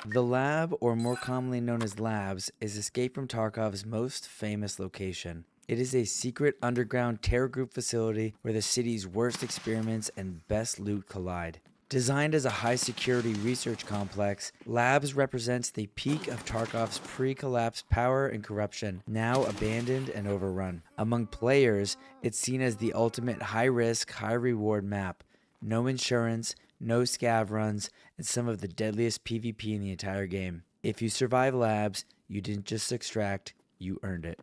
The lab, or more commonly known as labs, is Escape from Tarkov's most famous location. It is a secret underground terror group facility where the city's worst experiments and best loot collide. Designed as a high security research complex, Labs represents the peak of Tarkov's pre collapse power and corruption, now abandoned and overrun. Among players, it's seen as the ultimate high risk, high reward map. No insurance, no scav runs, and some of the deadliest PvP in the entire game. If you survive Labs, you didn't just extract, you earned it.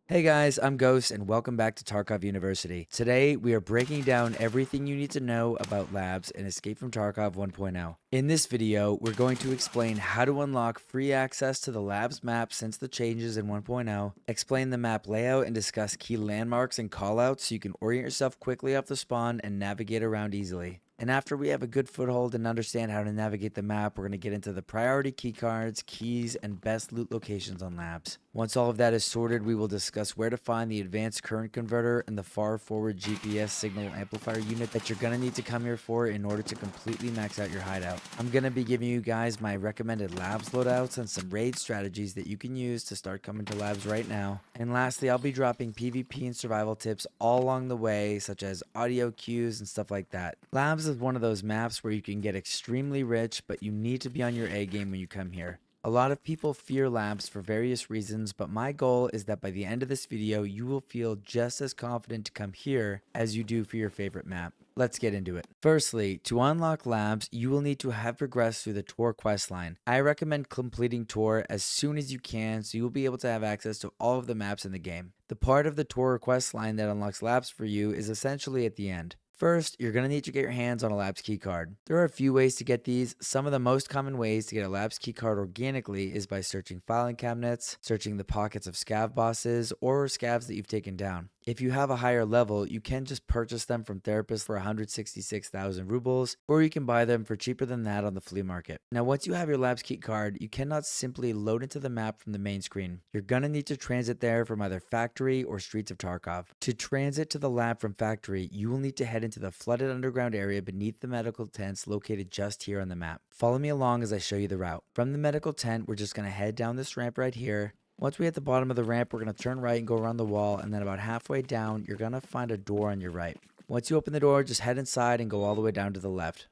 Hey guys, I'm Ghost and welcome back to Tarkov University. Today, we are breaking down everything you need to know about Labs and Escape from Tarkov 1.0. In this video, we're going to explain how to unlock free access to the Labs map since the changes in 1.0, explain the map layout and discuss key landmarks and callouts so you can orient yourself quickly off the spawn and navigate around easily. And after we have a good foothold and understand how to navigate the map, we're going to get into the priority keycards, keys, and best loot locations on Labs. Once all of that is sorted, we will discuss where to find the advanced current converter and the far forward GPS signal amplifier unit that you're going to need to come here for in order to completely max out your hideout. I'm going to be giving you guys my recommended Labs loadouts and some raid strategies that you can use to start coming to Labs right now. And lastly, I'll be dropping PvP and survival tips all along the way, such as audio cues and stuff like that. Labs is one of those maps where you can get extremely rich, but you need to be on your A game when you come here. A lot of people fear Labs for various reasons, but my goal is that by the end of this video, you will feel just as confident to come here as you do for your favorite map. Let's get into it. Firstly, to unlock Labs, you will need to have progressed through the Tour questline. I recommend completing Tour as soon as you can so you will be able to have access to all of the maps in the game. The part of the Tour questline that unlocks Labs for you is essentially at the end. First, you're going to need to get your hands on a Labs keycard. There are a few ways to get these. Some of the most common ways to get a Labs keycard organically is by searching filing cabinets, searching the pockets of scav bosses, or scavs that you've taken down. If you have a higher level, you can just purchase them from therapists for 166,000 rubles, or you can buy them for cheaper than that on the flea market. Now, once you have your Labs keycard, you cannot simply load into the map from the main screen. You're gonna need to transit there from either Factory or Streets of Tarkov. To transit to the lab from Factory, you will need to head into the flooded underground area beneath the medical tents located just here on the map. Follow me along as I show you the route. From the medical tent, we're just gonna head down this ramp right here. Once we hit the bottom of the ramp, we're going to turn right and go around the wall, and then about halfway down, you're going to find a door on your right. Once you open the door, just head inside and go all the way down to the left.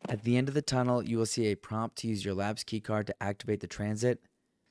At the end of the tunnel, you will see a prompt to use your Labs keycard to activate the transit.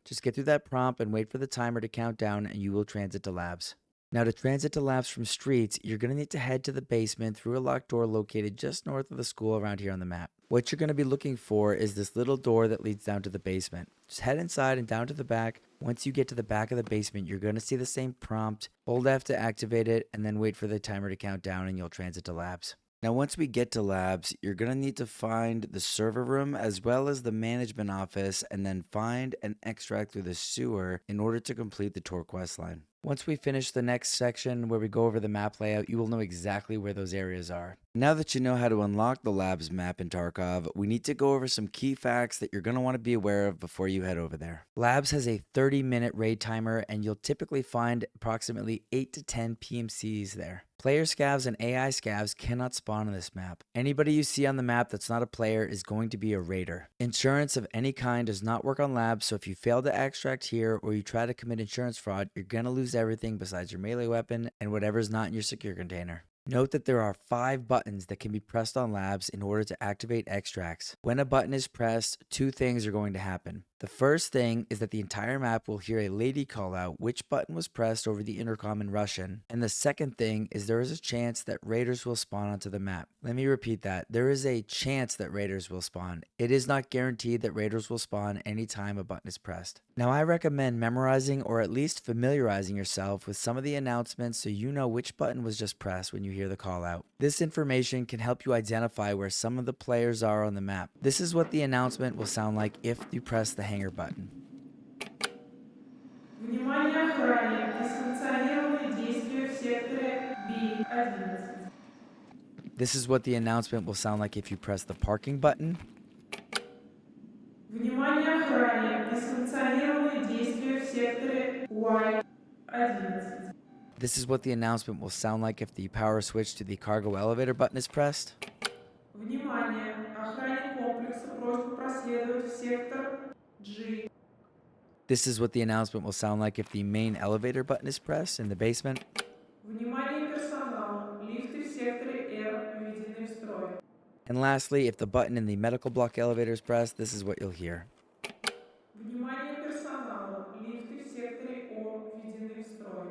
Just get through that prompt and wait for the timer to count down, and you will transit to Labs. Now, to transit to Labs from Streets, you're going to need to head to the basement through a locked door located just north of the school around here on the map. What you're going to be looking for is this little door that leads down to the basement. Just head inside and down to the back. Once you get to the back of the basement, you're going to see the same prompt. Hold F to activate it, and then wait for the timer to count down, and you'll transit to Labs. Now, once we get to Labs, you're going to need to find the server room as well as the management office, and then find and extract through the sewer in order to complete the tour quest line. Once we finish the next section where we go over the map layout, you will know exactly where those areas are. Now that you know how to unlock the Labs map in Tarkov, we need to go over some key facts that you're going to want to be aware of before you head over there. Labs has a 30-minute raid timer, and you'll typically find approximately 8 to 10 PMCs there. Player scavs and AI scavs cannot spawn on this map. Anybody you see on the map that's not a player is going to be a raider. Insurance of any kind does not work on Labs, so if you fail to extract here or you try to commit insurance fraud, you're going to lose everything besides your melee weapon and whatever's not in your secure container. Note that there are 5 buttons that can be pressed on Labs in order to activate extracts. When a button is pressed, 2 things are going to happen. The first thing is that the entire map will hear a lady call out which button was pressed over the intercom in Russian. And the second thing is there is a chance that raiders will spawn onto the map. Let me repeat that. There is a chance that raiders will spawn. It is not guaranteed that raiders will spawn anytime a button is pressed. Now, I recommend memorizing or at least familiarizing yourself with some of the announcements so you know which button was just pressed when you hear the call out. This information can help you identify where some of the players are on the map. This is what the announcement will sound like if you press the hangar button. Внимание охране! Несанкционированные действия в секторе B11. This is what the announcement will sound like if you press the parking button. Внимание охране! Несанкционированные действия в секторе Y11. This is what the announcement will sound like if the power switch to the cargo elevator button is pressed. Внимание! Охране комплекса просьба проследовать в сектор G. This is what the announcement will sound like if the main elevator button is pressed in the basement. Внимание персоналу! Лифты в секторе R введены в строй. And lastly, if the button in the medical block elevator is pressed, this is what you'll hear. Внимание персоналу! Лифты в секторе O введены в строй.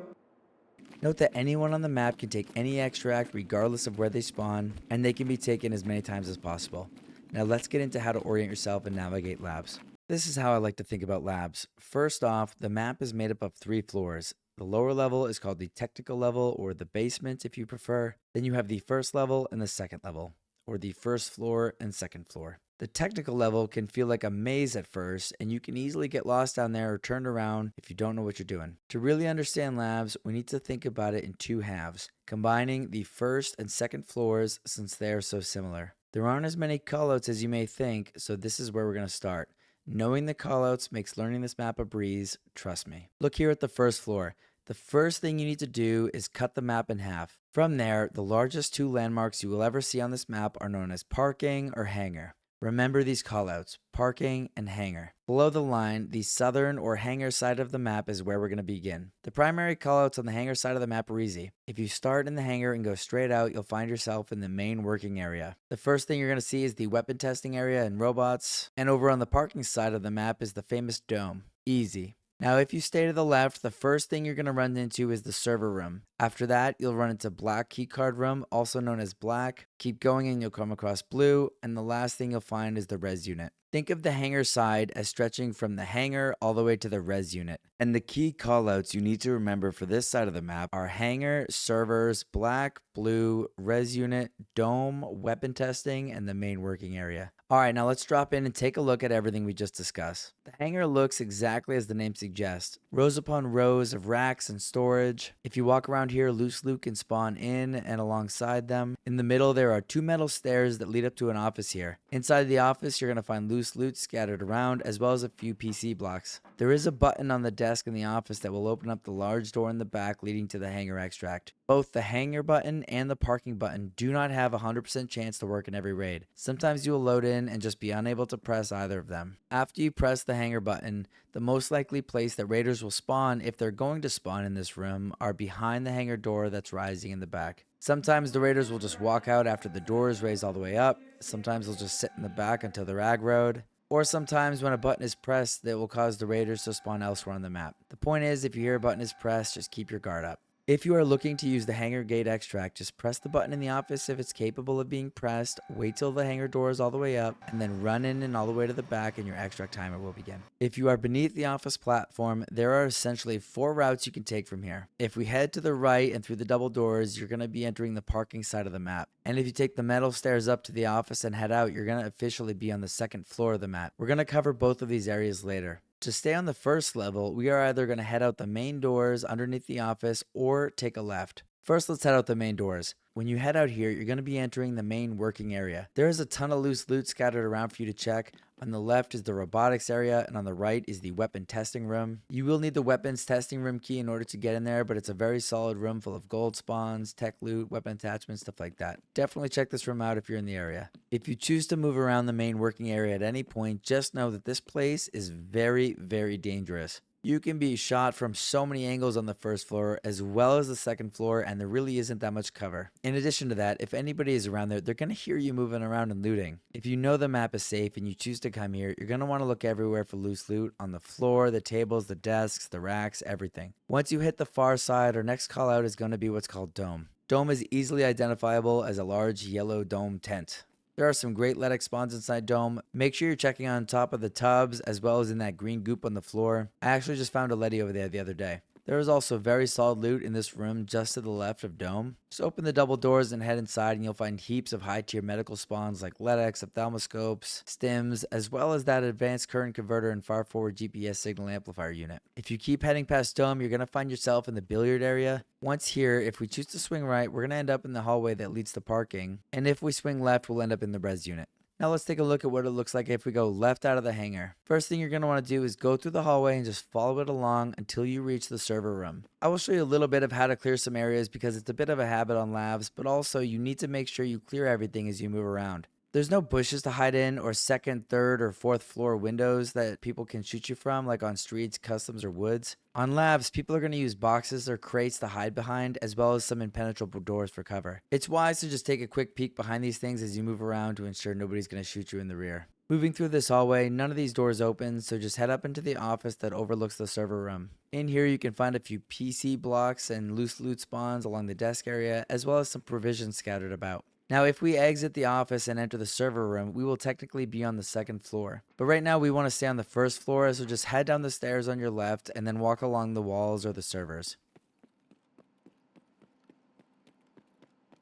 Note that anyone on the map can take any extract regardless of where they spawn, and they can be taken as many times as possible. Now let's get into how to orient yourself and navigate labs. This is how I like to think about labs. First off, the map is made up of 3 floors. The lower level is called the technical level, or the basement if you prefer. Then you have the first level and the second level, or the first floor and second floor. The technical level can feel like a maze at first, and you can easily get lost down there or turned around if you don't know what you're doing. To really understand labs, we need to think about it in 2 halves, combining the first and second floors since they are so similar. There aren't as many callouts as you may think, so this is where we're going to start. Knowing the callouts makes learning this map a breeze, trust me. Look here at the first floor. The first thing you need to do is cut the map in half. From there, the largest 2 landmarks you will ever see on this map are known as parking or hangar. Remember these callouts, parking and hangar. Below the line, the southern or hangar side of the map is where we're going to begin. The primary callouts on the hangar side of the map are easy. If you start in the hangar and go straight out, you'll find yourself in the main working area. The first thing you're going to see is the weapon testing area and robots. And over on the parking side of the map is the famous dome. Easy. Now, if you stay to the left, the first thing you're going to run into is the server room. After that, you'll run into black keycard room, also known as black. Keep going and you'll come across blue. And the last thing you'll find is the res unit. Think of the hangar side as stretching from the hangar all the way to the res unit. And the key callouts you need to remember for this side of the map are hangar, servers, black, blue, res unit, dome, weapon testing, and the main working area. Alright, now let's drop in and take a look at everything we just discussed. The hangar looks exactly as the name suggests. Rows upon rows of racks and storage. If you walk around here, loose loot can spawn in and alongside them. In the middle, there are 2 metal stairs that lead up to an office here. Inside the office, you're going to find loose loot scattered around, as well as a few PC blocks. There is a button on the desk in the office that will open up the large door in the back leading to the hangar extract. Both the hangar button and the parking button do not have a 100% chance to work in every raid. Sometimes you will load in and just be unable to press either of them. After you press the hangar button, the most likely place that raiders will spawn, if they're going to spawn in this room, are behind the hangar door that's rising in the back. Sometimes the raiders will just walk out after the door is raised all the way up. Sometimes they'll just sit in the back until they're aggroed. Or sometimes when a button is pressed, that will cause the raiders to spawn elsewhere on the map. The point is, if you hear a button is pressed, just keep your guard up. If you are looking to use the hangar gate extract, just press the button in the office if it's capable of being pressed, wait till the hangar door is all the way up, and then run in and all the way to the back and your extract timer will begin. If you are beneath the office platform, there are essentially 4 routes you can take from here. If we head to the right and through the double doors, you're going to be entering the parking side of the map. And if you take the metal stairs up to the office and head out, you're going to officially be on the second floor of the map. We're going to cover both of these areas later. To stay on the first level, we are either going to head out the main doors underneath the office or take a left. First, let's head out the main doors. When you head out here, you're going to be entering the main working area. There is a ton of loose loot scattered around for you to check. On the left is the robotics area, and on the right is the weapon testing room. You will need the weapons testing room key in order to get in there, but it's a very solid room full of gold spawns, tech loot, weapon attachments, stuff like that. Definitely check this room out if you're in the area. If you choose to move around the main working area at any point, just know that this place is very, very dangerous. You can be shot from so many angles on the first floor as well as the second floor, and there really isn't that much cover. In addition to that, if anybody is around there, they're going to hear you moving around and looting. If you know the map is safe and you choose to come here, you're going to want to look everywhere for loose loot on the floor, the tables, the desks, the racks, everything. Once you hit the far side, our next call out is going to be what's called Dome. Dome is easily identifiable as a large yellow dome tent. There are some great LEDX spawns inside Dome. Make sure you're checking on top of the tubs as well as in that green goop on the floor. I actually just found a Letty over there the other day. There is also very solid loot in this room just to the left of Dome. Just open the double doors and head inside and you'll find heaps of high tier medical spawns like LEDX, ophthalmoscopes, stims, as well as that advanced current converter and far forward GPS signal amplifier unit. If you keep heading past Dome, you're going to find yourself in the billiard area. Once here, if we choose to swing right, we're going to end up in the hallway that leads to parking. And if we swing left, we'll end up in the res unit. Now let's take a look at what it looks like if we go left out of the hangar. First thing you're going to want to do is go through the hallway and just follow it along until you reach the server room. I will show you a little bit of how to clear some areas because it's a bit of a habit on labs, but also you need to make sure you clear everything as you move around. There's no bushes to hide in or second, third, or fourth floor windows that people can shoot you from like on streets, customs, or woods. On labs, people are going to use boxes or crates to hide behind, as well as some impenetrable doors for cover. It's wise to just take a quick peek behind these things as you move around to ensure nobody's going to shoot you in the rear. Moving through this hallway, none of these doors open, so just head up into the office that overlooks the server room. In here, you can find a few PC blocks and loose loot spawns along the desk area, as well as some provisions scattered about. Now, if we exit the office and enter the server room, we will technically be on the second floor. But right now, we want to stay on the first floor, so just head down the stairs on your left and then walk along the walls or the servers.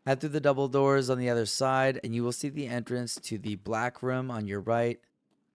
Head through the double doors on the other side, and you will see the entrance to the black room on your right.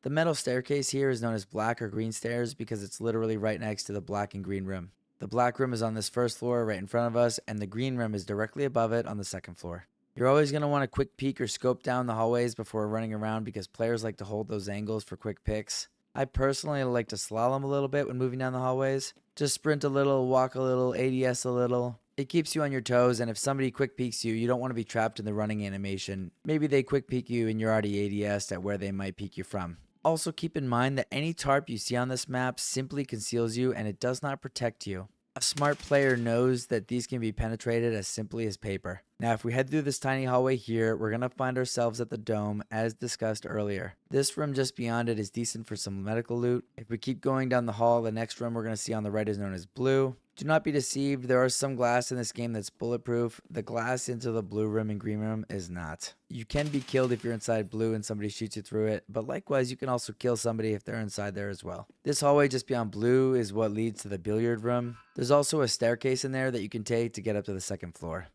The metal staircase here is known as black or green stairs because it's literally right next to the black and green room. The black room is on this first floor right in front of us, and the green room is directly above it on the second floor. You're always going to want a quick peek or scope down the hallways before running around because players like to hold those angles for quick picks. I personally like to slalom a little bit when moving down the hallways. Just sprint a little, walk a little, ADS a little. It keeps you on your toes, and if somebody quick peeks you, you don't want to be trapped in the running animation. Maybe they quick peek you and you're already ADS'd at where they might peek you from. Also keep in mind that any tarp you see on this map simply conceals you and it does not protect you. A smart player knows that these can be penetrated as simply as paper. Now, if we head through this tiny hallway here, we're going to find ourselves at the dome, as discussed earlier. This room just beyond it is decent for some medical loot. If we keep going down the hall, the next room we're going to see on the right is known as blue. Do not be deceived, there is some glass in this game that's bulletproof. The glass into the blue room and green room is not. You can be killed if you're inside blue and somebody shoots you through it, but likewise you can also kill somebody if they're inside there as well. This hallway just beyond blue is what leads to the billiard room. There's also a staircase in there that you can take to get up to the second floor.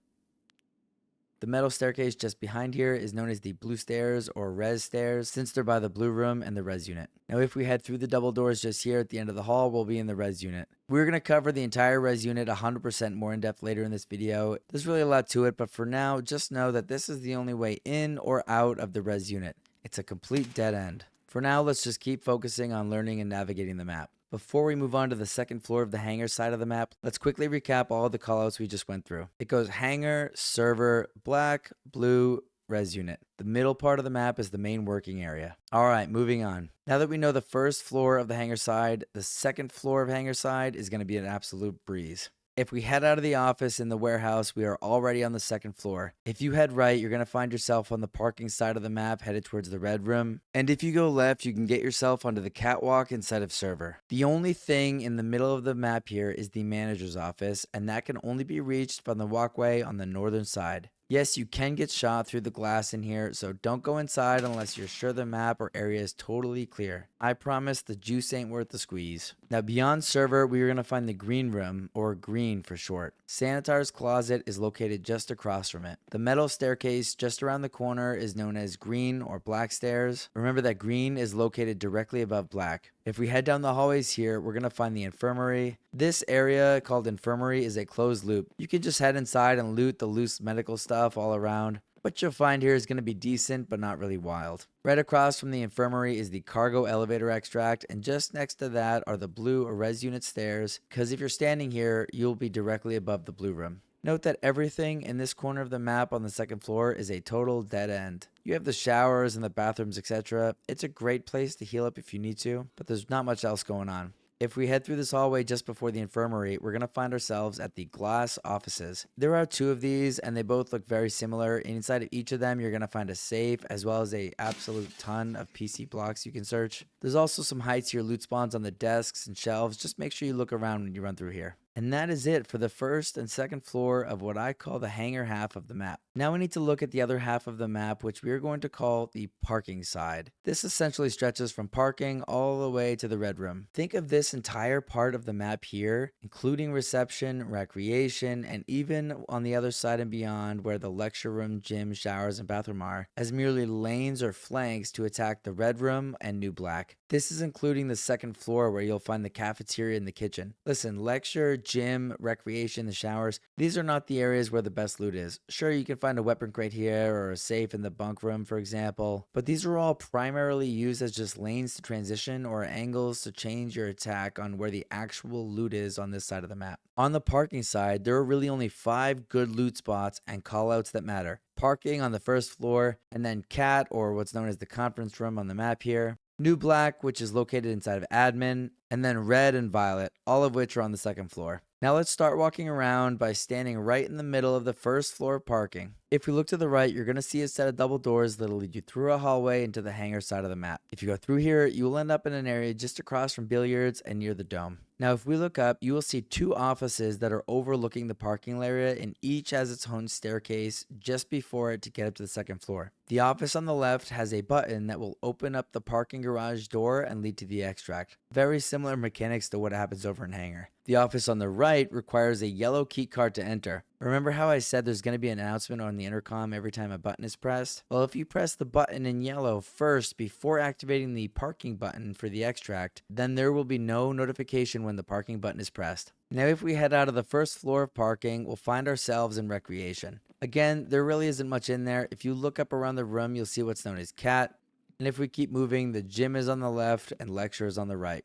The metal staircase just behind here is known as the blue stairs or res stairs since they're by the blue room and the res unit. Now if we head through the double doors just here at the end of the hall, we'll be in the res unit. We're going to cover the entire res unit 100% more in depth later in this video. There's really a lot to it, but for now, just know that this is the only way in or out of the res unit. It's a complete dead end. For now, let's just keep focusing on learning and navigating the map. Before we move on to the second floor of the hangar side of the map, let's quickly recap all the callouts we just went through. It goes hangar, server, black, blue, res unit. The middle part of the map is the main working area. Alright, moving on. Now that we know the first floor of the hangar side, the second floor of hangar side is going to be an absolute breeze. If we head out of the office in the warehouse, we are already on the second floor. If you head right, you're going to find yourself on the parking side of the map headed towards the red room. And if you go left, you can get yourself onto the catwalk inside of server. The only thing in the middle of the map here is the manager's office, and that can only be reached from the walkway on the northern side. Yes, you can get shot through the glass in here, so don't go inside unless you're sure the map or area is totally clear. I promise the juice ain't worth the squeeze. Now beyond server, we are going to find the green room, or green for short. Sanitar's closet is located just across from it. The metal staircase just around the corner is known as green or black stairs. Remember that green is located directly above black. If we head down the hallways here, we're going to find the infirmary. This area called infirmary is a closed loop. You can just head inside and loot the loose medical stuff all around. What you'll find here is going to be decent, but not really wild. Right across from the infirmary is the cargo elevator extract, and just next to that are the blue or res unit stairs, because if you're standing here, you'll be directly above the blue room. Note that everything in this corner of the map on the second floor is a total dead end. You have the showers and the bathrooms, etc. It's a great place to heal up if you need to, but there's not much else going on. If we head through this hallway just before the infirmary, we're going to find ourselves at the glass offices. There are two of these, and they both look very similar. Inside of each of them, you're going to find a safe, as well as a absolute ton of PC blocks you can search. There's also some high tier loot spawns on the desks and shelves. Just make sure you look around when you run through here. And that is it for the first and second floor of what I call the hangar half of the map. Now we need to look at the other half of the map, which we are going to call the parking side. This essentially stretches from parking all the way to the red room. Think of this entire part of the map here, including reception, recreation, and even on the other side and beyond where the lecture room, gym, showers, and bathroom are, as merely lanes or flanks to attack the red room and new black. This is including the second floor where you'll find the cafeteria and the kitchen. Listen, lecture, gym, recreation, the showers, these are not the areas where the best loot is. Sure, you can find a weapon crate here or a safe in the bunk room, for example, but these are all primarily used as just lanes to transition or angles to change your attack on where the actual loot is on this side of the map. On the parking side, there are really only 5 good loot spots and callouts that matter. Parking on the first floor, and then Cat, or what's known as the conference room on the map here. New Black, which is located inside of Admin, and then Red and Violet, all of which are on the second floor. Now let's start walking around by standing right in the middle of the first floor of parking. If we look to the right, you're going to see a set of double doors that'll lead you through a hallway into the hangar side of the map. If you go through here, you will end up in an area just across from billiards and near the dome. Now, if we look up, you will see 2 offices that are overlooking the parking area, and each has its own staircase just before it to get up to the second floor. The office on the left has a button that will open up the parking garage door and lead to the extract. Very similar mechanics to what happens over in hangar. The office on the right requires a yellow key card to enter. Remember how I said there's going to be an announcement on the intercom every time a button is pressed? Well, if you press the button in yellow first before activating the parking button for the extract, then there will be no notification when the parking button is pressed. Now, if we head out of the first floor of parking, we'll find ourselves in recreation. Again, there really isn't much in there. If you look up around the room, you'll see what's known as Cat. And if we keep moving, the gym is on the left and lecture is on the right.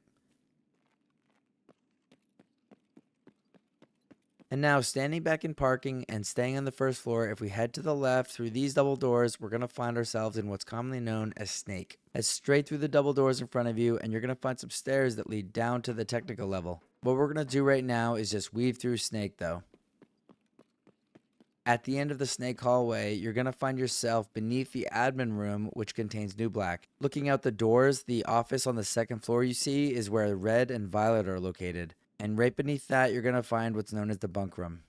And now, standing back in parking and staying on the first floor, if we head to the left through these double doors, we're going to find ourselves in what's commonly known as Snake. Head straight through the double doors in front of you, and you're going to find some stairs that lead down to the technical level. What we're going to do right now is just weave through Snake, though. At the end of the Snake hallway, you're going to find yourself beneath the admin room, which contains New Black. Looking out the doors, the office on the second floor you see is where Red and Violet are located. And right beneath that, you're going to find what's known as the bunk room.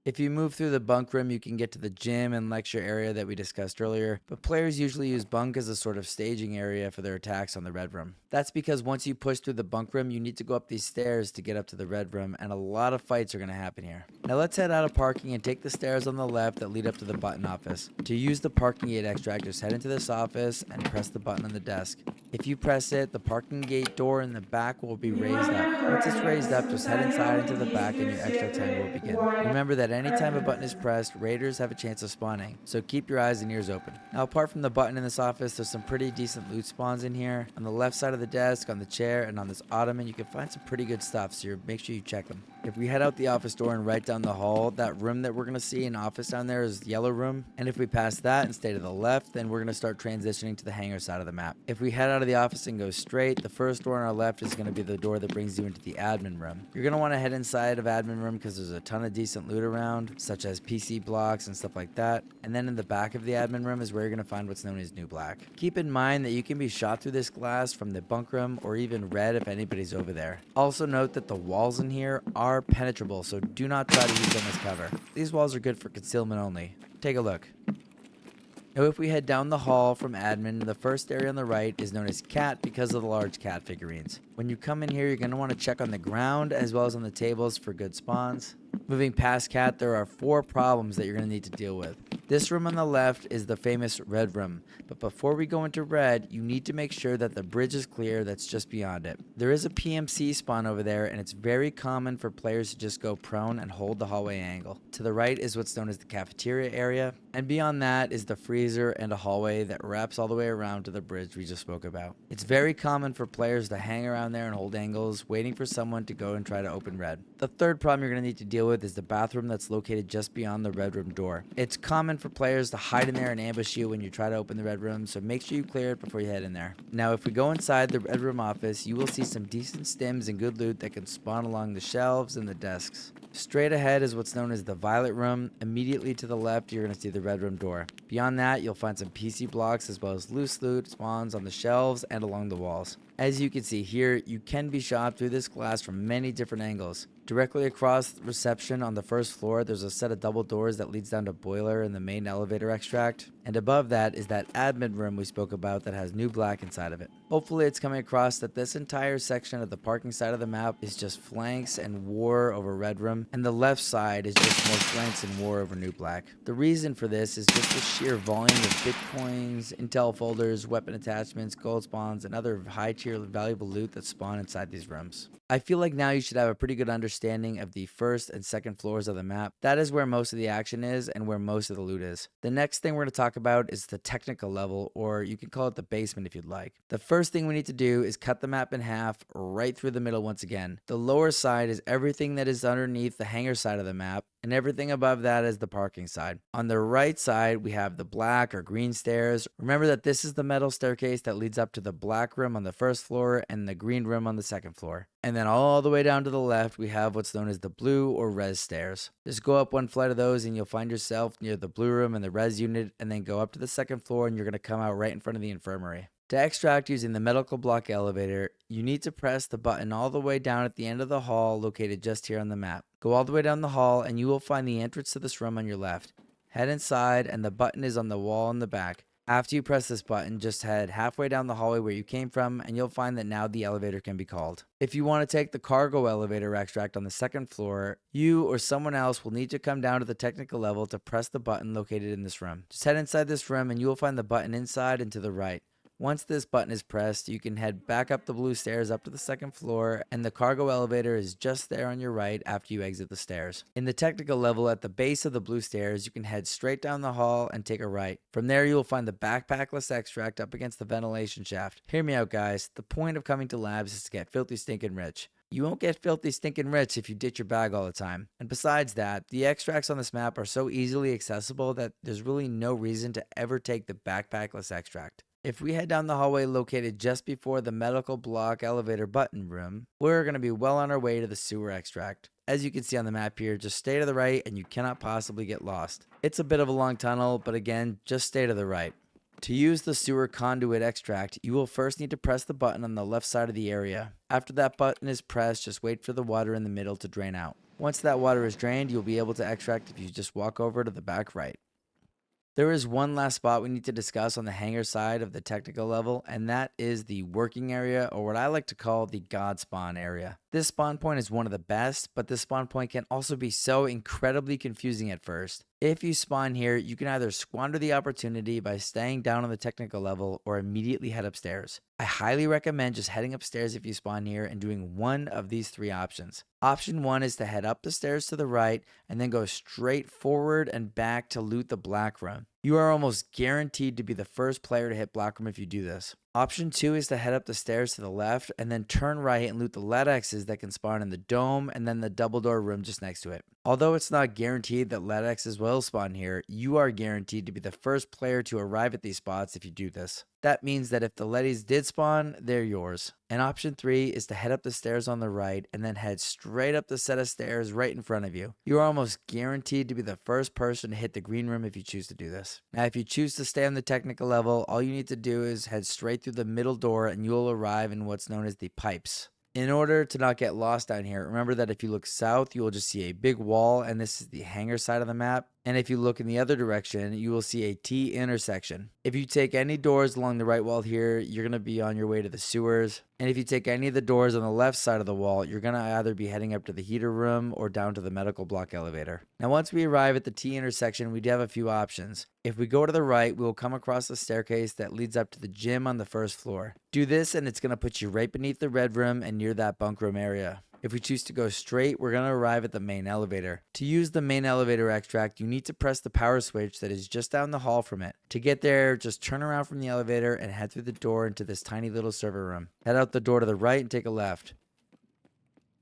If you move through the bunk room, you can get to the gym and lecture area that we discussed earlier, but players usually use bunk as a sort of staging area for their attacks on the red room. That's because once you push through the bunk room, you need to go up these stairs to get up to the red room, and a lot of fights are going to happen here. Now let's head out of parking and take the stairs on the left that lead up to the button office. To use the parking gate extract, just head into this office and press the button on the desk. If you press it, the parking gate door in the back will be raised up. Once it's raised up, just head inside into the back and your extract time will begin. Remember that anytime a button is pressed, raiders have a chance of spawning, so keep your eyes and ears open. Now, apart from the button in this office, there's some pretty decent loot spawns in here. On the left side of the desk, on the chair, and on this ottoman, you can find some pretty good stuff, so make sure you check them. If we head out the office door and right down the hall, that room that we're going to see in office down there is the yellow room. And if we pass that and stay to the left, then we're going to start transitioning to the hangar side of the map. If we head out of the office and go straight, the first door on our left is going to be the door that brings you into the admin room. You're going to want to head inside of admin room because there's a ton of decent loot around, such as PC blocks and stuff like that. And then in the back of the admin room is where you're going to find what's known as New Black. Keep in mind that you can be shot through this glass from the bunk room or even red if anybody's over there. Also note that the walls in here are penetrable, so do not try to use them as cover. These walls are good for concealment only. Take a look. Now if we head down the hall from admin, the first area on the right is known as Cat because of the large cat figurines. When you come in here, you're going to want to check on the ground as well as on the tables for good spawns. Moving past Cat, there are 4 problems that you're going to need to deal with. This room on the left is the famous red room, but before we go into red, you need to make sure that the bridge is clear that's just beyond it. There is a PMC spawn over there, and it's very common for players to just go prone and hold the hallway angle. To the right is what's known as the cafeteria area, and beyond that is the freezer and a hallway that wraps all the way around to the bridge we just spoke about. It's very common for players to hang around there and hold angles, waiting for someone to go and try to open red. The third problem you're going to need to deal with is the bathroom that's located just beyond the red room door. It's common for players to hide in there and ambush you when you try to open the red room, so make sure you clear it before you head in there. Now, if we go inside the red room office, you will see some decent stims and good loot that can spawn along the shelves and the desks. Straight ahead is what's known as the violet room. Immediately to the left, you're going to see the red room door. Beyond that, you'll find some PC blocks as well as loose loot spawns on the shelves and along the walls. As you can see here, you can be shot through this glass from many different angles. Directly across reception on the first floor, there's a set of double doors that leads down to boiler and the main elevator extract. And above that is that admin room we spoke about that has New Black inside of it. Hopefully it's coming across that this entire section of the parking side of the map is just flanks and war over red room, and the left side is just more flanks and war over New Black. The reason for this is just the sheer volume of bitcoins, intel folders, weapon attachments, gold spawns, and other high tier valuable loot that spawn inside these rooms. I feel like now you should have a pretty good understanding of the first and second floors of the map. That is where most of the action is and where most of the loot is. The next thing we're going to talk about is the technical level, or you can call it the basement if you'd like. The first thing we need to do is cut the map in half right through the middle once again. The lower side is everything that is underneath the hangar side of the map, and everything above that is the parking side. On the right side, we have the black or green stairs. Remember that this is the metal staircase that leads up to the black room on the first floor and the green room on the second floor. And then all the way down to the left, we have what's known as the blue or res stairs. Just go up one flight of those and you'll find yourself near the blue room and the res unit, and then go up to the second floor and you're going to come out right in front of the infirmary. To extract using the medical block elevator, you need to press the button all the way down at the end of the hall located just here on the map. Go all the way down the hall and you will find the entrance to this room on your left. Head inside and the button is on the wall in the back. After you press this button, just head halfway down the hallway where you came from and you'll find that now the elevator can be called. If you want to take the cargo elevator extract on the second floor, you or someone else will need to come down to the technical level to press the button located in this room. Just head inside this room and you will find the button inside and to the right. Once this button is pressed, you can head back up the blue stairs up to the second floor, and the cargo elevator is just there on your right after you exit the stairs. In the technical level at the base of the blue stairs, you can head straight down the hall and take a right. From there, you will find the backpackless extract up against the ventilation shaft. Hear me out, guys. The point of coming to labs is to get filthy stinking rich. You won't get filthy stinking rich if you ditch your bag all the time. And besides that, the extracts on this map are so easily accessible that there's really no reason to ever take the backpackless extract. If we head down the hallway located just before the medical block elevator button room, we're going to be well on our way to the sewer extract. As you can see on the map here, just stay to the right and you cannot possibly get lost. It's a bit of a long tunnel, but again, just stay to the right. To use the sewer conduit extract, you will first need to press the button on the left side of the area. After that button is pressed, just wait for the water in the middle to drain out. Once that water is drained, you'll be able to extract if you just walk over to the back right. There is one last spot we need to discuss on the hangar side of the technical level, and that is the working area, or what I like to call the God spawn area. This spawn point is one of the best, but this spawn point can also be so incredibly confusing at first. If you spawn here, you can either squander the opportunity by staying down on the technical level or immediately head upstairs. I highly recommend just heading upstairs if you spawn here and doing one of these three options. Option 1 is to head up the stairs to the right and then go straight forward and back to loot the black room. You are almost guaranteed to be the first player to hit black room if you do this. Option 2 is to head up the stairs to the left and then turn right and loot the LEDXs that can spawn in the dome and then the double door room just next to it. Although it's not guaranteed that LEDXs will spawn here, you are guaranteed to be the first player to arrive at these spots if you do this. That means that if the Letties did spawn, they're yours. And option 3 is to head up the stairs on the right and then head straight up the set of stairs right in front of you. You are almost guaranteed to be the first person to hit the green room if you choose to do this. Now, if you choose to stay on the technical level, all you need to do is head straight through the middle door and you'll arrive in what's known as the pipes. In order to not get lost down here, remember that if you look south, you will just see a big wall, and this is the hangar side of the map. And if you look in the other direction, you will see a T intersection. If you take any doors along the right wall here, you're going to be on your way to the sewers. And if you take any of the doors on the left side of the wall, you're going to either be heading up to the heater room or down to the medical block elevator. Now, once we arrive at the T intersection, we do have a few options. If we go to the right, we will come across a staircase that leads up to the gym on the first floor. Do this and it's going to put you right beneath the red room and near that bunk room area. If we choose to go straight, we're going to arrive at the main elevator. To use the main elevator extract, you need to press the power switch that is just down the hall from it. To get there, just turn around from the elevator and head through the door into this tiny little server room. Head out the door to the right and take a left.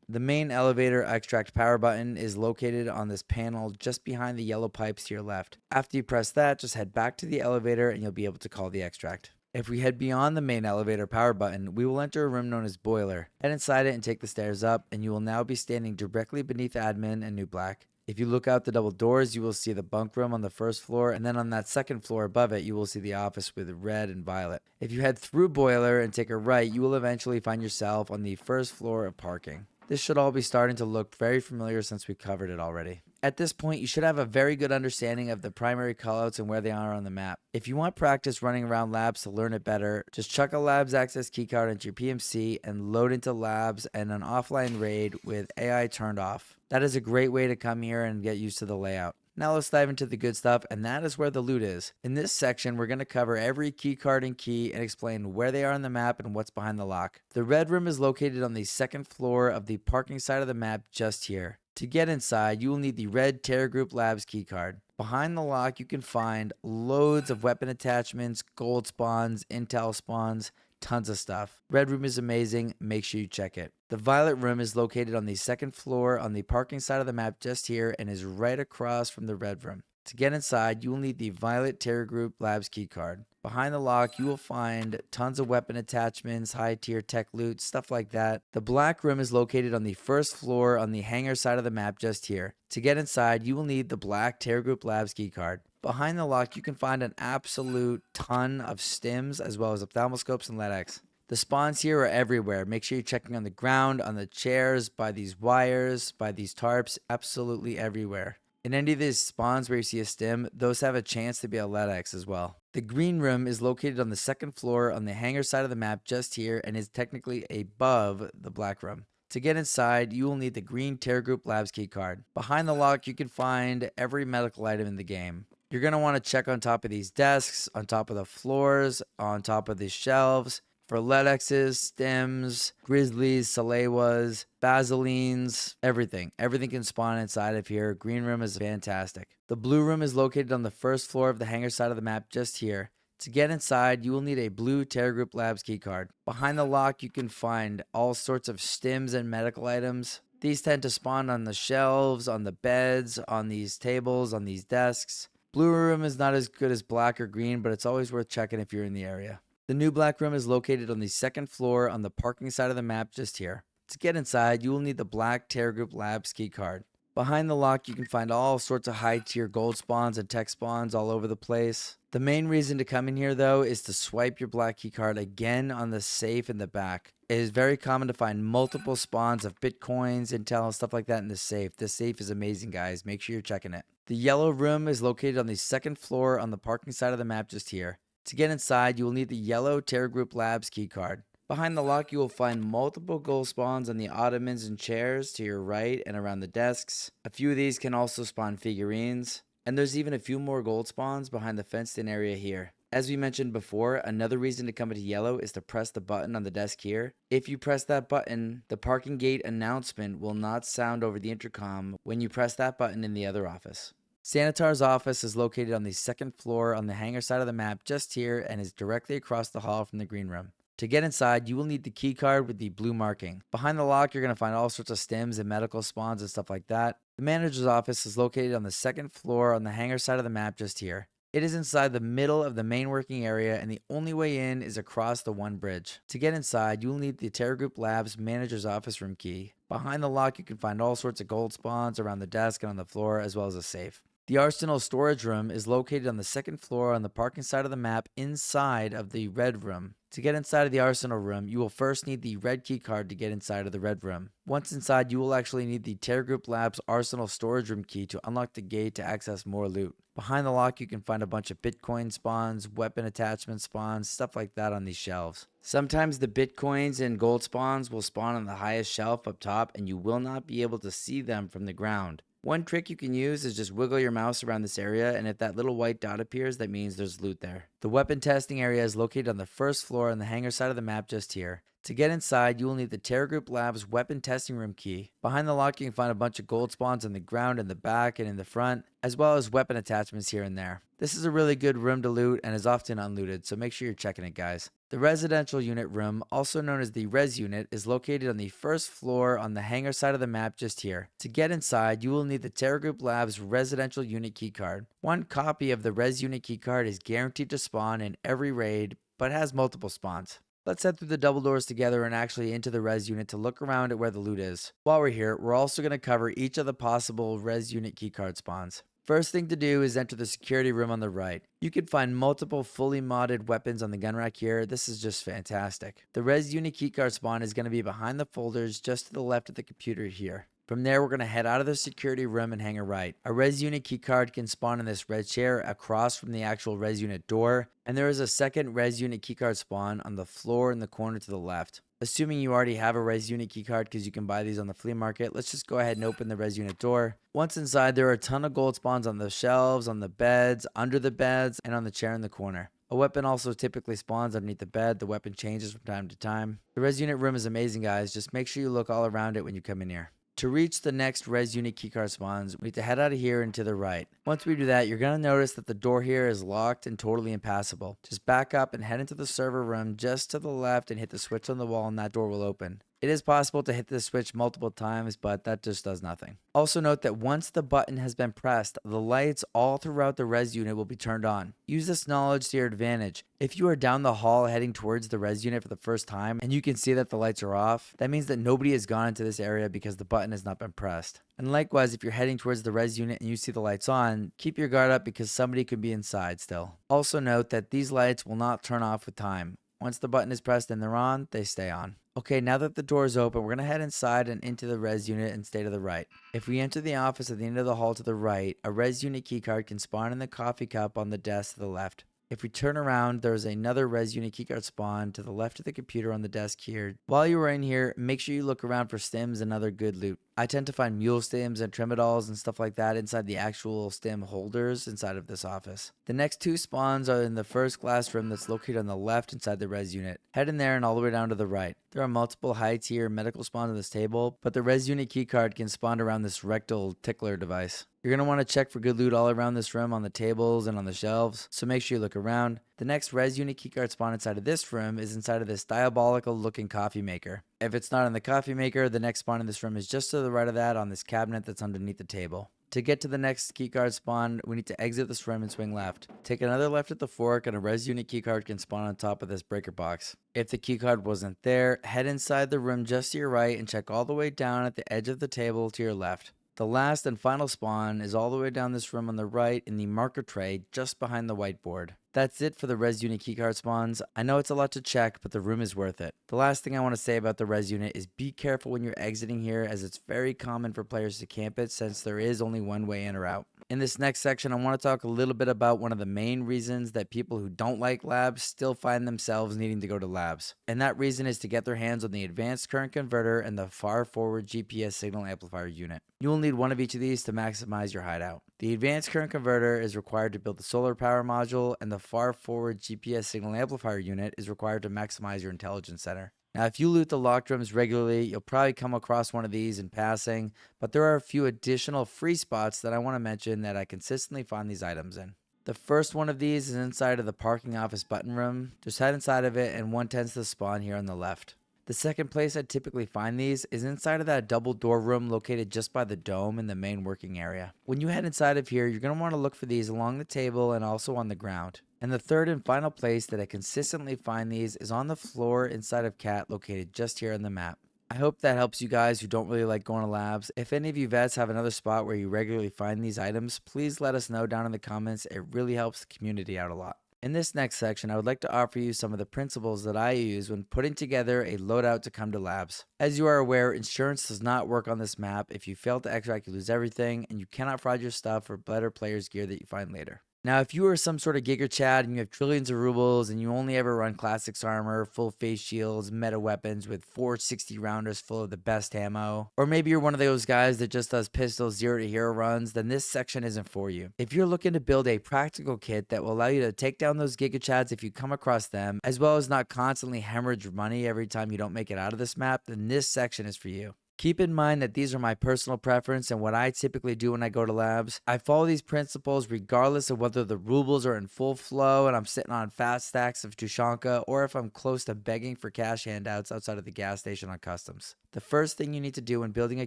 The main elevator extract power button is located on this panel just behind the yellow pipes to your left. After you press that, just head back to the elevator and you'll be able to call the extract. If we head beyond the main elevator power button, we will enter a room known as Boiler. Head inside it and take the stairs up, and you will now be standing directly beneath Admin and New Black. If you look out the double doors, you will see the bunk room on the first floor, and then on that second floor above it, you will see the office with red and violet. If you head through Boiler and take a right, you will eventually find yourself on the first floor of parking. This should all be starting to look very familiar since we covered it already. At this point, you should have a very good understanding of the primary callouts and where they are on the map. If you want practice running around labs to learn it better, just chuck a labs access keycard into your PMC and load into labs and an offline raid with AI turned off. That is a great way to come here and get used to the layout. Now let's dive into the good stuff, and that is where the loot is. In this section, we're going to cover every key card and key and explain where they are on the map and what's behind the lock. The red room is located on the second floor of the parking side of the map just here. To get inside, you will need the red Terror Group Labs keycard. Behind the lock, you can find loads of weapon attachments, gold spawns, intel spawns, tons of stuff. Red room is amazing. Make sure you check it. The violet room is located on the second floor on the parking side of the map just here and is right across from the red room. To get inside, you will need the violet Terror Group Labs keycard. Behind the lock, you will find tons of weapon attachments, high tier tech loot, stuff like that. The black room is located on the first floor on the hangar side of the map just here. To get inside, you will need the black Terror Group Labs keycard. Behind the lock, you can find an absolute ton of stims as well as ophthalmoscopes and LEDX. The spawns here are everywhere. Make sure you're checking on the ground, on the chairs, by these wires, by these tarps, absolutely everywhere. In any of these spawns where you see a stim, those have a chance to be a LEDX as well. The green room is located on the second floor on the hangar side of the map just here and is technically above the black room. To get inside, you will need the green Terror Group Labs keycard. Behind the lock, you can find every medical item in the game. You're going to want to check on top of these desks, on top of the floors, on top of these shelves. For LEDXs, stims, grizzlies, salewas, basilines, everything. Everything can spawn inside of here. Green room is fantastic. The blue room is located on the first floor of the hangar side of the map just here. To get inside, you will need a blue Terror Group Labs keycard. Behind the lock, you can find all sorts of stims and medical items. These tend to spawn on the shelves, on the beds, on these tables, on these desks. Blue room is not as good as black or green, but it's always worth checking if you're in the area. The new black room is located on the second floor on the parking side of the map just here. To get inside, you will need the black Terror Group Labs keycard. Behind the lock, you can find all sorts of high tier gold spawns and tech spawns all over the place. The main reason to come in here though is to swipe your black keycard again on the safe in the back. It is very common to find multiple spawns of bitcoins, intel, and stuff like that in the safe. This safe is amazing, guys. Make sure you're checking it. The yellow room is located on the second floor on the parking side of the map just here. To get inside, you will need the yellow Terror Group Labs keycard. Behind the lock, you will find multiple gold spawns on the ottomans and chairs to your right and around the desks. A few of these can also spawn figurines. And there's even a few more gold spawns behind the fenced-in area here. As we mentioned before, another reason to come into yellow is to press the button on the desk here. If you press that button, the parking gate announcement will not sound over the intercom when you press that button in the other office. Sanitar's office is located on the second floor on the hangar side of the map just here and is directly across the hall from the green room. To get inside, you will need the key card with the blue marking. Behind the lock, you're going to find all sorts of stims and medical spawns and stuff like that. The manager's office is located on the second floor on the hangar side of the map just here. It is inside the middle of the main working area, and the only way in is across the one bridge. To get inside, you will need the Terror Group Labs manager's office room key. Behind the lock, you can find all sorts of gold spawns around the desk and on the floor, as well as a safe. The Arsenal storage room is located on the second floor on the parking side of the map inside of the red room. To get inside of the Arsenal room, you will first need the red key card to get inside of the red room. Once inside, you will actually need the Terror Group Labs Arsenal storage room key to unlock the gate to access more loot. Behind the lock, you can find a bunch of Bitcoin spawns, weapon attachment spawns, stuff like that on these shelves. Sometimes the Bitcoins and gold spawns will spawn on the highest shelf up top, and you will not be able to see them from the ground. One trick you can use is just wiggle your mouse around this area, and if that little white dot appears, that means there's loot there. The weapon testing area is located on the first floor on the hangar side of the map just here. To get inside, you will need the Terror Group Labs weapon testing room key. Behind the lock, you can find a bunch of gold spawns on the ground, in the back, and in the front, as well as weapon attachments here and there. This is a really good room to loot and is often unlooted, so make sure you're checking it, guys. The residential unit room, also known as the res unit, is located on the first floor on the hangar side of the map just here. To get inside, you will need the Terror Group Labs residential unit keycard. One copy of the res unit keycard is guaranteed to spawn in every raid, but has multiple spawns. Let's head through the double doors together and actually into the res unit to look around at where the loot is. While we're here, we're also going to cover each of the possible res unit keycard spawns. First thing to do is enter the security room on the right. You can find multiple fully modded weapons on the gun rack here. This is just fantastic. The res unit keycard spawn is going to be behind the folders just to the left of the computer here. From there, we're going to head out of the security room and hangar right. A res unit keycard can spawn in this red chair across from the actual res unit door, and there is a second res unit keycard spawn on the floor in the corner to the left. Assuming you already have a res unit keycard because you can buy these on the flea market, let's just go ahead and open the res unit door. Once inside, there are a ton of gold spawns on the shelves, on the beds, under the beds, and on the chair in the corner. A weapon also typically spawns underneath the bed. The weapon changes from time to time. The res unit room is amazing, guys. Just make sure you look all around it when you come in here. To reach the next res unit keycard spawns, we need to head out of here and to the right. Once we do that, you're going to notice that the door here is locked and totally impassable. Just back up and head into the server room just to the left and hit the switch on the wall and that door will open. It is possible to hit the switch multiple times, but that just does nothing. Also note that once the button has been pressed, the lights all throughout the res unit will be turned on. Use this knowledge to your advantage. If you are down the hall heading towards the res unit for the first time and you can see that the lights are off, that means that nobody has gone into this area because the button has not been pressed. And likewise, if you're heading towards the res unit and you see the lights on, keep your guard up because somebody could be inside still. Also note that these lights will not turn off with time. Once the button is pressed and they're on, they stay on. Okay, now that the door is open, we're going to head inside and into the res unit and stay to the right. If we enter the office at the end of the hall to the right, a res unit keycard can spawn in the coffee cup on the desk to the left. If we turn around, there's another res unit keycard spawn to the left of the computer on the desk here. While you are in here, make sure you look around for stims and other good loot. I tend to find mule stims and tremedals and stuff like that inside the actual stim holders inside of this office. The next two spawns are in the first glass room that's located on the left inside the res unit. Head in there and all the way down to the right. There are multiple high tier medical spawns on this table, but the res unit keycard can spawn around this rectal tickler device. You're going to want to check for good loot all around this room on the tables and on the shelves, so make sure you look around. The next res unit keycard spawn inside of this room is inside of this diabolical looking coffee maker. If it's not in the coffee maker, the next spawn in this room is just to the right of that on this cabinet that's underneath the table. To get to the next keycard spawn, we need to exit this room and swing left. Take another left at the fork and a res unit keycard can spawn on top of this breaker box. If the keycard wasn't there, head inside the room just to your right and check all the way down at the edge of the table to your left. The last and final spawn is all the way down this room on the right in the marker tray just behind the whiteboard. That's it for the res unit keycard spawns. I know it's a lot to check, but the room is worth it. The last thing I want to say about the res unit is be careful when you're exiting here, as it's very common for players to camp it since there is only one way in or out. In this next section, I want to talk a little bit about one of the main reasons that people who don't like labs still find themselves needing to go to labs. And that reason is to get their hands on the advanced current converter and the far forward GPS signal amplifier unit. You will need one of each of these to maximize your hideout. The advanced current converter is required to build the solar power module, and the far forward GPS signal amplifier unit is required to maximize your intelligence center. Now, if you loot the locked rooms regularly, you'll probably come across one of these in passing, but there are a few additional free spots that I want to mention that I consistently find these items in. The first one of these is inside of the parking office button room. Just head inside of it and one tends to spawn here on the left. The second place I typically find these is inside of that double door room located just by the dome in the main working area. When you head inside of here, you're going to want to look for these along the table and also on the ground. And the third and final place that I consistently find these is on the floor inside of Cat located just here on the map. I hope that helps you guys who don't really like going to labs. If any of you vets have another spot where you regularly find these items, please let us know down in the comments. It really helps the community out a lot. In this next section, I would like to offer you some of the principles that I use when putting together a loadout to come to labs. As you are aware, insurance does not work on this map. If you fail to extract, you lose everything, and you cannot fraud your stuff for better players' gear that you find later. Now, if you are some sort of Giga Chad and you have trillions of rubles and you only ever run classics armor, full face shields, meta weapons with 460 rounders full of the best ammo, or maybe you're one of those guys that just does pistols 0 to hero runs, then this section isn't for you. If you're looking to build a practical kit that will allow you to take down those Giga Chads if you come across them, as well as not constantly hemorrhage money every time you don't make it out of this map, then this section is for you. Keep in mind that these are my personal preference and what I typically do when I go to labs. I follow these principles regardless of whether the rubles are in full flow and I'm sitting on fat stacks of Tushanka, or if I'm close to begging for cash handouts outside of the gas station on customs. The first thing you need to do when building a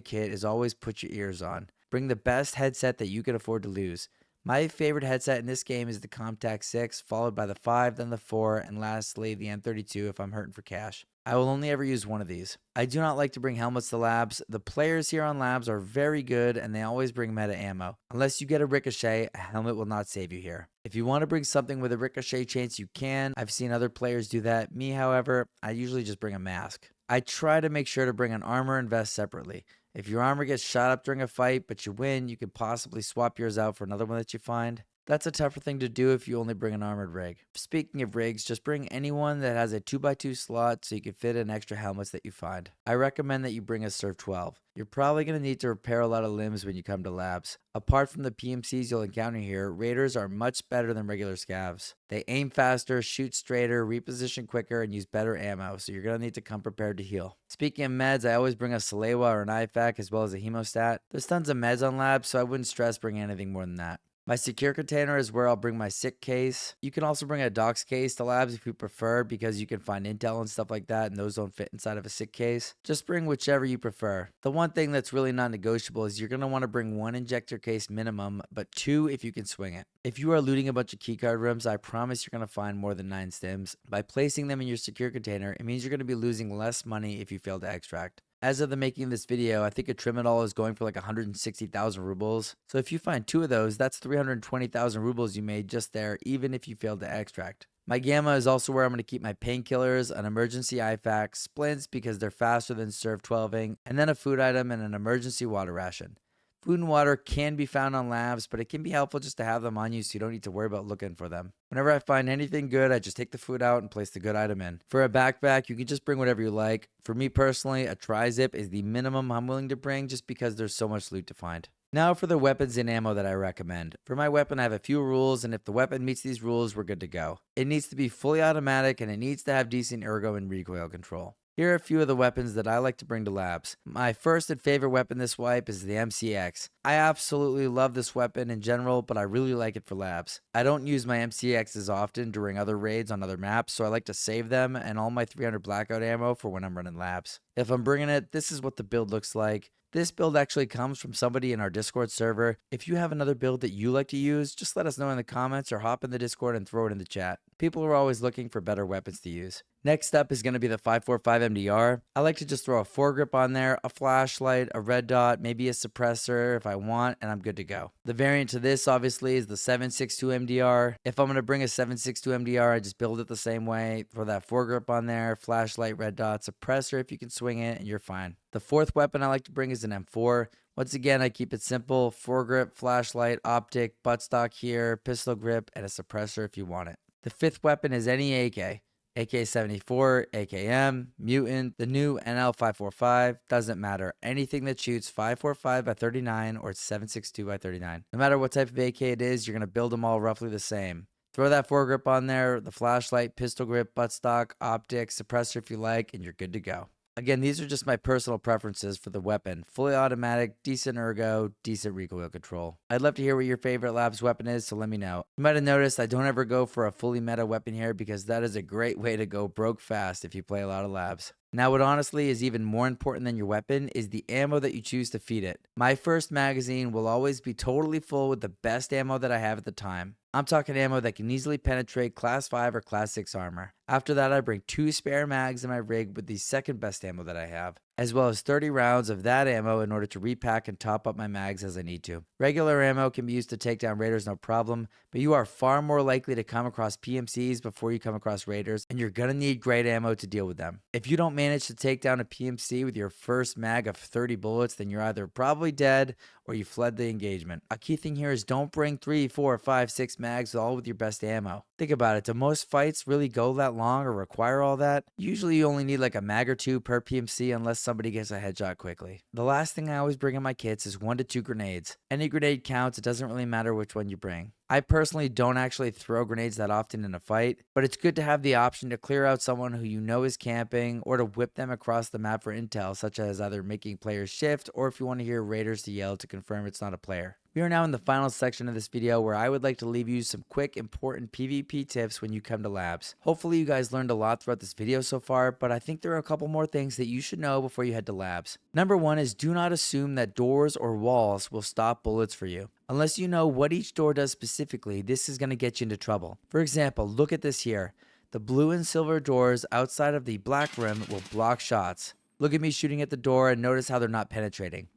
kit is always put your ears on. Bring the best headset that you can afford to lose. My favorite headset in this game is the Comtac 6, followed by the 5, then the 4, and lastly the M32 if I'm hurting for cash. I will only ever use one of these. I do not like to bring helmets to labs. The players here on labs are very good and they always bring meta ammo. Unless you get a ricochet, a helmet will not save you here. If you want to bring something with a ricochet chance, you can. I've seen other players do that. Me, however, I usually just bring a mask. I try to make sure to bring an armor and vest separately. If your armor gets shot up during a fight but you win, you could possibly swap yours out for another one that you find. That's a tougher thing to do if you only bring an armored rig. Speaking of rigs, just bring anyone that has a 2x2 slot so you can fit in extra helmets that you find. I recommend that you bring a Surf 12. You're probably going to need to repair a lot of limbs when you come to labs. Apart from the PMCs you'll encounter here, raiders are much better than regular scavs. They aim faster, shoot straighter, reposition quicker, and use better ammo, so you're going to need to come prepared to heal. Speaking of meds, I always bring a Salewa or an IFAC as well as a hemostat. There's tons of meds on labs, so I wouldn't stress bringing anything more than that. My secure container is where I'll bring my sick case. You can also bring a docs case to labs if you prefer, because you can find intel and stuff like that, and those don't fit inside of a sick case. Just bring whichever you prefer. The one thing that's really not negotiable is you're going to want to bring 1 injector case minimum, but 2 if you can swing it. If you are looting a bunch of keycard rooms, I promise you're going to find more than 9 stims. By placing them in your secure container, it means you're going to be losing less money if you fail to extract. As of the making of this video, I think a Trimadol is going for like 160,000 rubles. So if you find 2 of those, that's 320,000 rubles you made just there, even if you failed to extract. My Gamma is also where I'm going to keep my painkillers, an emergency IFAC, splints because they're faster than Surf 12ing, and then a food item and an emergency water ration. Food and water can be found on labs, but it can be helpful just to have them on you so you don't need to worry about looking for them. Whenever I find anything good, I just take the food out and place the good item in. For a backpack, you can just bring whatever you like. For me personally, a tri-zip is the minimum I'm willing to bring just because there's so much loot to find. Now for the weapons and ammo that I recommend. For my weapon, I have a few rules, and if the weapon meets these rules, we're good to go. It needs to be fully automatic, and it needs to have decent ergo and recoil control. Here are a few of the weapons that I like to bring to labs. My first and favorite weapon this wipe is the MCX. I absolutely love this weapon in general, but I really like it for labs. I don't use my MCXs often during other raids on other maps, so I like to save them and all my 300 blackout ammo for when I'm running labs. If I'm bringing it, this is what the build looks like. This build actually comes from somebody in our Discord server. If you have another build that you like to use, just let us know in the comments or hop in the Discord and throw it in the chat. People are always looking for better weapons to use. Next up is going to be the 545 MDR. I like to just throw a foregrip on there, a flashlight, a red dot, maybe a suppressor if I want, and I'm good to go. The variant to this obviously is the 762 MDR. If I'm going to bring a 762 MDR, I just build it the same way. Throw that foregrip on there, flashlight, red dot, suppressor if you can swing it, and you're fine. The fourth weapon I like to bring is an M4. Once again, I keep it simple: foregrip, flashlight, optic, buttstock here, pistol grip, and a suppressor if you want it. The fifth weapon is any AK. AK-74, AKM, Mutant, the new NL545, doesn't matter. Anything that shoots 545 by 39 or 762 by 39. No matter what type of AK it is, you're going to build them all roughly the same. Throw that foregrip on there, the flashlight, pistol grip, buttstock, optic, suppressor if you like, and you're good to go. Again, these are just my personal preferences for the weapon. Fully automatic, decent ergo, decent recoil control. I'd love to hear what your favorite labs weapon is, so let me know. You might have noticed I don't ever go for a fully meta weapon here because that is a great way to go broke fast if you play a lot of labs. Now, what honestly is even more important than your weapon is the ammo that you choose to feed it. My first magazine will always be totally full with the best ammo that I have at the time. I'm talking ammo that can easily penetrate class 5 or class 6 armor. After that, I bring 2 spare mags in my rig with the second best ammo that I have, as well as 30 rounds of that ammo in order to repack and top up my mags as I need to. Regular ammo can be used to take down raiders no problem, but you are far more likely to come across PMCs before you come across raiders, and you're gonna need great ammo to deal with them. If you don't manage to take down a PMC with your first mag of 30 bullets, then you're either probably dead or you fled the engagement. A key thing here is don't bring 3, 4, 5, 6 mags all with your best ammo. Think about it, do most fights really go that long or require all that? Usually you only need like a mag or 2 per PMC unless somebody gets a headshot quickly. The last thing I always bring in my kits is 1 to 2 grenades. Any grenade counts, it doesn't really matter which one you bring. I personally don't actually throw grenades that often in a fight, but it's good to have the option to clear out someone who you know is camping or to whip them across the map for intel, such as either making players shift or if you want to hear raiders to yell to confirm it's not a player. We are now in the final section of this video where I would like to leave you some quick important PvP tips when you come to labs. Hopefully you guys learned a lot throughout this video so far, but I think there are a couple more things that you should know before you head to labs. Number 1 is do not assume that doors or walls will stop bullets for you. Unless you know what each door does specifically, this is going to get you into trouble. For example, look at this here. The blue and silver doors outside of the black rim will block shots. Look at me shooting at the door and notice how they're not penetrating.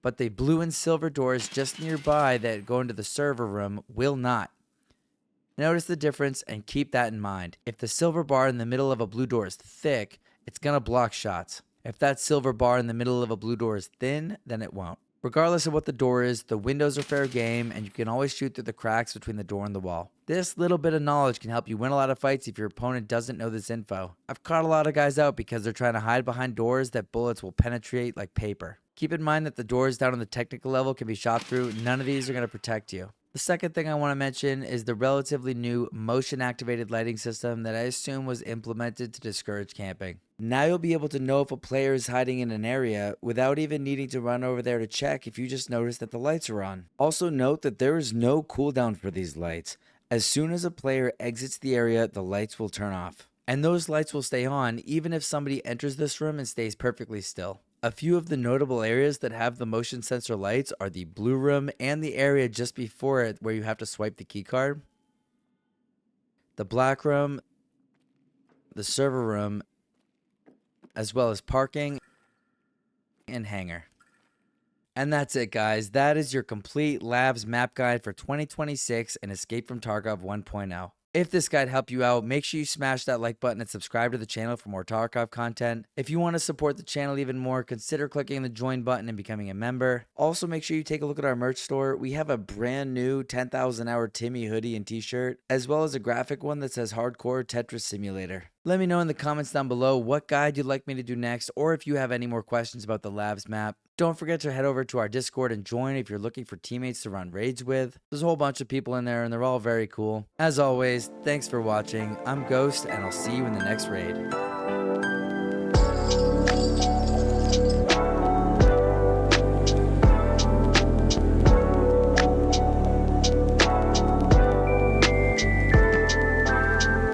But the blue and silver doors just nearby that go into the server room will not. Notice the difference and keep that in mind. If the silver bar in the middle of a blue door is thick, it's going to block shots. If that silver bar in the middle of a blue door is thin, then it won't. Regardless of what the door is, the windows are fair game, and you can always shoot through the cracks between the door and the wall. This little bit of knowledge can help you win a lot of fights if your opponent doesn't know this info. I've caught a lot of guys out because they're trying to hide behind doors that bullets will penetrate like paper. Keep in mind that the doors down on the technical level can be shot through. None of these are going to protect you. The second thing I want to mention is the relatively new motion-activated lighting system that I assume was implemented to discourage camping. Now you'll be able to know if a player is hiding in an area without even needing to run over there to check if you just notice that the lights are on. Also note that there is no cooldown for these lights. As soon as a player exits the area, the lights will turn off. And those lights will stay on even if somebody enters this room and stays perfectly still. A few of the notable areas that have the motion sensor lights are the blue room and the area just before it where you have to swipe the keycard, the black room, the server room, as well as parking and hangar. And that's it, guys. That is your complete labs map guide for 2026 and Escape from Tarkov 1.0. If this guide helped you out, make sure you smash that like button and subscribe to the channel for more Tarkov content. If you want to support the channel even more, consider clicking the join button and becoming a member. Also, make sure you take a look at our merch store. We have a brand new 10,000 hour Timmy hoodie and t-shirt, as well as a graphic one that says Hardcore Tetris Simulator. Let me know in the comments down below what guide you'd like me to do next, or if you have any more questions about the labs map. Don't forget to head over to our Discord and join if you're looking for teammates to run raids with. There's a whole bunch of people in there and they're all very cool. As always, thanks for watching. I'm Ghost and I'll see you in the next raid.